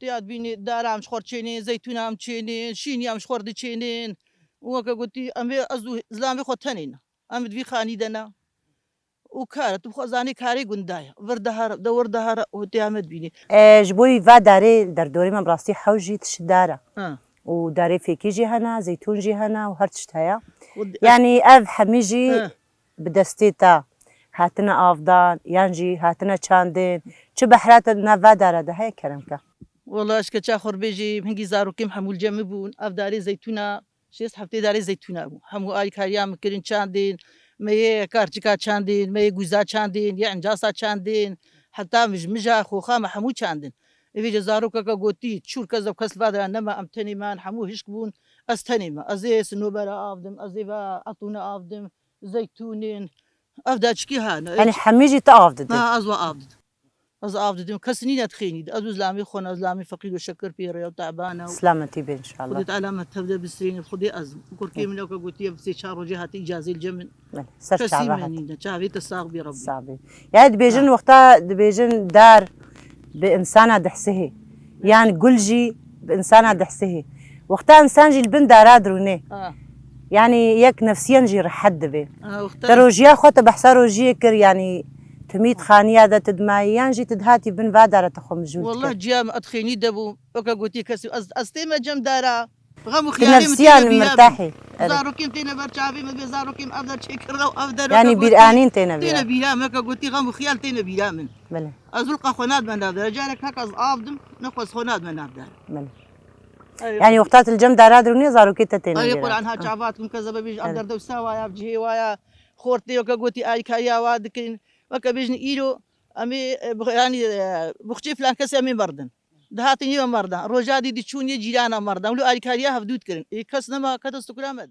وتیاد بینی دارام شخۆر چێنێ زەیتونام چێنێن شینیام شخۆر دچێنێن وەکە گوتی ئەمێ ئەزوو زلامی خۆ تەنێنە ئەمت وی خانی دەنا و کارە تو خۆزانی کاری گوندایە وەردەهارە دەوەردەهارە وتیامەت بینی ji bo wî ve derê derdorê me bi rastî hew jî tişt dar e û derê fêkî jî hene zeytûn jî hene û her tişt heye yanî ev hemî jî bi destê te hatine avdan yan jî hatine çandên çi behretin ne ve dere de heye keremke والله اش كتشا خربيجي هنگي زاروكيم حمول جمبون اف داري زيتونه شيس هفتي داري زيتونه بو همو اي كاريام كرين چاندين مي كارچكا چاندين مي گوزا چاندين يعني جاسا چاندين حتى مجا خوخا حمو چاندين ايجي زاروكا گوتي چور كذا كسل فادر انما امتني مان حمو هشكبون استنيما ازي سنوبرا افدم ازي با اطونه افدم زيتونين افداچكي هانا يعني حمي جي تافدد ازوا افدد از آب دادیم کسی نیت خینید از زلامی خون از زلامی فقیر و شکر پیره و تعبانه سلامتی به ان شاء الله خودت علامت تبدا بالسرين خدي از كركي من لو قلت يا في شهر جهات اجازه الجمن سر شعبها شعبي تساق بربي صعبي يعني دبيجن وقتها دبيجن دار بانسانه دحسه يعني قلجي بانسانه دحسه وقتها انسان جي البن دارا درونه يعني يك نفسيا جي رحد به تروجيا خوته بحسروجي كر يعني تميت خانية دا تدمايان جي تدهاتي بن فادارة تخم جولتك والله جيام أدخيني دبو وكا قلتي كسي أستيما جم دارا غمو خيالي نفسيا مرتاحي زارو كيم تينا برشابي ما زارو كيم أفضل شكر غو أفضل يعني بيرانين تينا بيرام وكا قلتي غمو خيال تينا بيرامن بله أزلقا خوناد من أفضل رجالك هكا أفضل نقص خوناد من أفضل بله يعني وقتات الجم دارا دروني زارو كيتا تينا يقول عنها شعباتكم كذا بيجي أفضل دوسا ويا بجي ويا خورتي وكا قلتي آي كايا وادكين وكا بيجني إيلو أمي يعني بختي فلان كسي أمي مردن دهاتني مرضى رجادي دي تشوني جيرانا مرضى ولو أريكاريا هفدود كرن كسنما كتستكرا مدى